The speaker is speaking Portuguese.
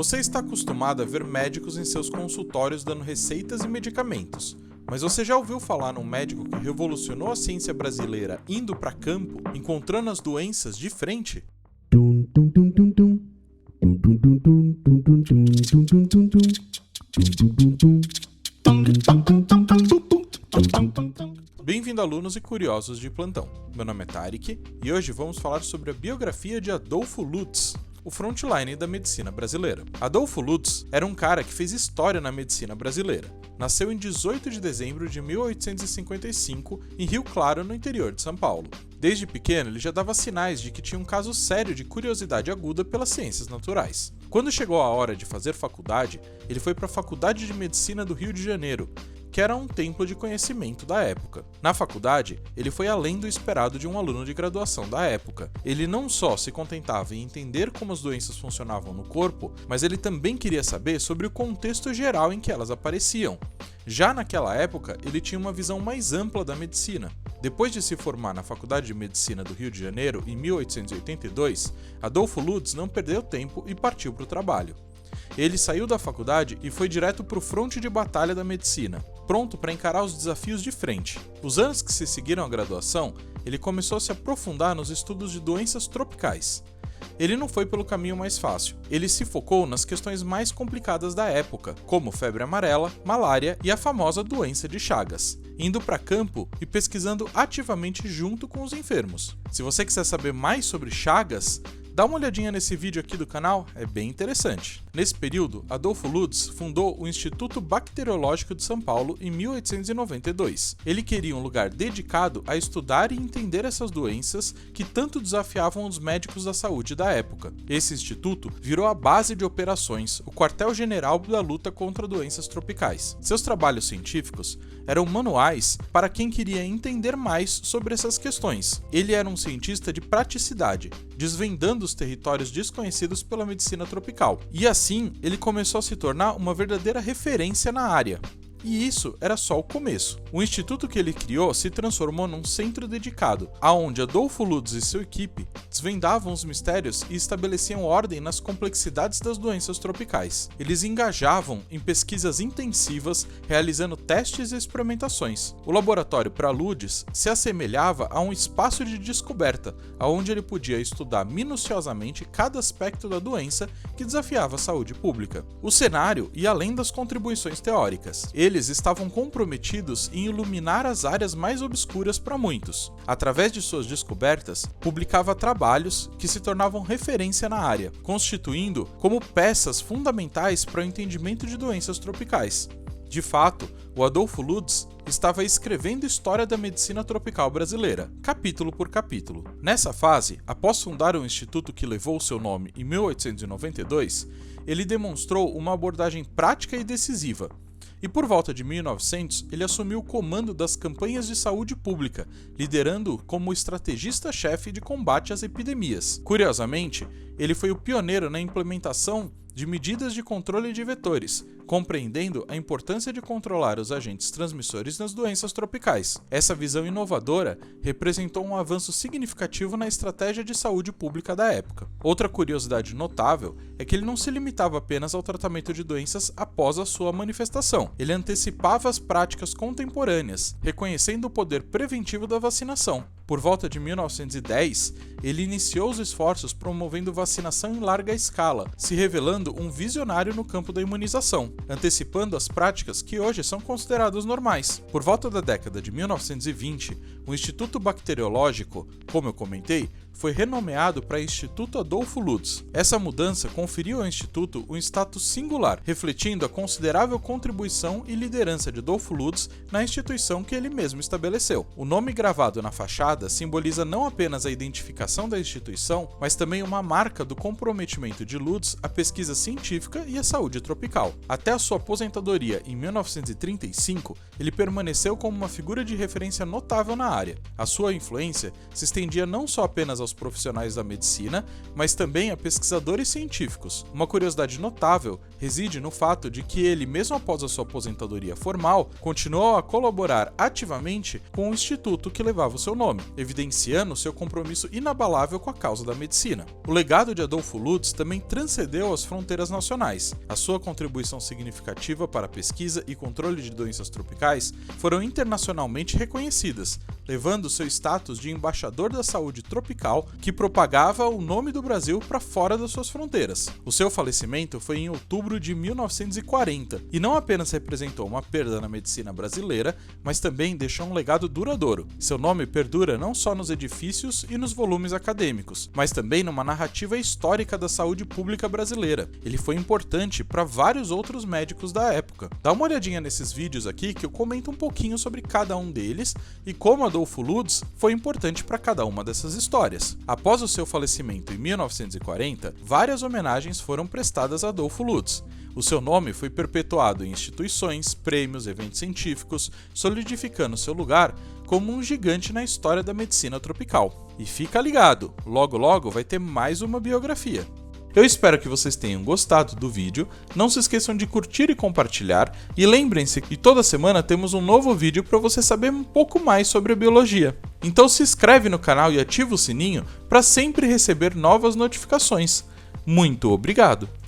Você está acostumado a ver médicos em seus consultórios dando receitas e medicamentos, mas você já ouviu falar num médico que revolucionou a ciência brasileira indo para campo, encontrando as doenças de frente? Bem-vindo, alunos e curiosos de plantão. Meu nome é Tarek e hoje vamos falar sobre a biografia de Adolfo Lutz, o frontline da medicina brasileira. Adolfo Lutz era um cara que fez história na medicina brasileira. Nasceu em 18 de dezembro de 1855 em Rio Claro, no interior de São Paulo. Desde pequeno, ele já dava sinais de que tinha um caso sério de curiosidade aguda pelas ciências naturais. Quando chegou a hora de fazer faculdade, ele foi para a Faculdade de Medicina do Rio de Janeiro, que era um templo de conhecimento da época. Na faculdade, ele foi além do esperado de um aluno de graduação da época. Ele não só se contentava em entender como as doenças funcionavam no corpo, mas ele também queria saber sobre o contexto geral em que elas apareciam. Já naquela época, ele tinha uma visão mais ampla da medicina. Depois de se formar na Faculdade de Medicina do Rio de Janeiro, em 1882, Adolfo Lutz não perdeu tempo e partiu para o trabalho. Ele saiu da faculdade e foi direto para o fronte de batalha da medicina, pronto para encarar os desafios de frente. Os anos que se seguiram à graduação, ele começou a se aprofundar nos estudos de doenças tropicais. Ele não foi pelo caminho mais fácil, ele se focou nas questões mais complicadas da época, como febre amarela, malária e a famosa doença de Chagas, indo para campo e pesquisando ativamente junto com os enfermos. Se você quiser saber mais sobre Chagas, dá uma olhadinha nesse vídeo aqui do canal, é bem interessante. Nesse período, Adolfo Lutz fundou o Instituto Bacteriológico de São Paulo em 1892. Ele queria um lugar dedicado a estudar e entender essas doenças que tanto desafiavam os médicos da saúde da época. Esse instituto virou a base de operações, o quartel-general da luta contra doenças tropicais. Seus trabalhos científicos eram manuais para quem queria entender mais sobre essas questões. Ele era um cientista de praticidade, desvendando os territórios desconhecidos pela medicina tropical. E assim, ele começou a se tornar uma verdadeira referência na área. E isso era só o começo. O instituto que ele criou se transformou num centro dedicado, aonde Adolfo Lutz e sua equipe desvendavam os mistérios e estabeleciam ordem nas complexidades das doenças tropicais. Eles engajavam em pesquisas intensivas, realizando testes e experimentações. O laboratório para Lutz se assemelhava a um espaço de descoberta, aonde ele podia estudar minuciosamente cada aspecto da doença que desafiava a saúde pública. O cenário ia além das contribuições teóricas. Eles estavam comprometidos em iluminar as áreas mais obscuras para muitos. Através de suas descobertas, publicava trabalhos que se tornavam referência na área, constituindo como peças fundamentais para o entendimento de doenças tropicais. De fato, o Adolfo Lutz estava escrevendo história da medicina tropical brasileira, capítulo por capítulo. Nessa fase, após fundar o instituto que levou seu nome em 1892, ele demonstrou uma abordagem prática e decisiva. E por volta de 1900, ele assumiu o comando das campanhas de saúde pública, liderando como estrategista-chefe de combate às epidemias. Curiosamente, ele foi o pioneiro na implementação de medidas de controle de vetores, compreendendo a importância de controlar os agentes transmissores nas doenças tropicais. Essa visão inovadora representou um avanço significativo na estratégia de saúde pública da época. Outra curiosidade notável é que ele não se limitava apenas ao tratamento de doenças após a sua manifestação. Ele antecipava as práticas contemporâneas, reconhecendo o poder preventivo da vacinação. Por volta de 1910, ele iniciou os esforços promovendo vacinação em larga escala, se revelando um visionário no campo da imunização, antecipando as práticas que hoje são consideradas normais. Por volta da década de 1920, o Instituto Bacteriológico, como eu comentei, foi renomeado para Instituto Adolfo Lutz. Essa mudança conferiu ao Instituto um status singular, refletindo a considerável contribuição e liderança de Adolfo Lutz na instituição que ele mesmo estabeleceu. O nome gravado na fachada simboliza não apenas a identificação da instituição, mas também uma marca do comprometimento de Lutz à pesquisa científica e à saúde tropical. Até a sua aposentadoria em 1935, ele permaneceu como uma figura de referência notável na área. A sua influência se estendia não só apenas apenas aos profissionais da medicina, mas também a pesquisadores científicos. Uma curiosidade notável reside no fato de que ele, mesmo após a sua aposentadoria formal, continuou a colaborar ativamente com o instituto que levava o seu nome, evidenciando seu compromisso inabalável com a causa da medicina. O legado de Adolfo Lutz também transcendeu as fronteiras nacionais. A sua contribuição significativa para a pesquisa e controle de doenças tropicais foram internacionalmente reconhecidas, levando seu status de embaixador da saúde tropical que propagava o nome do Brasil para fora das suas fronteiras. O seu falecimento foi em outubro de 1940 e não apenas representou uma perda na medicina brasileira, mas também deixou um legado duradouro. Seu nome perdura não só nos edifícios e nos volumes acadêmicos, mas também numa narrativa histórica da saúde pública brasileira. Ele foi importante para vários outros médicos da época. Dá uma olhadinha nesses vídeos aqui que eu comento um pouquinho sobre cada um deles e como Adolfo Lutz foi importante para cada uma dessas histórias. Após o seu falecimento em 1940, várias homenagens foram prestadas a Adolfo Lutz. O seu nome foi perpetuado em instituições, prêmios, eventos científicos, solidificando seu lugar como um gigante na história da medicina tropical. E fica ligado, logo logo vai ter mais uma biografia. Eu espero que vocês tenham gostado do vídeo, não se esqueçam de curtir e compartilhar, e lembrem-se que toda semana temos um novo vídeo para você saber um pouco mais sobre a biologia. Então se inscreve no canal e ativa o sininho para sempre receber novas notificações. Muito obrigado!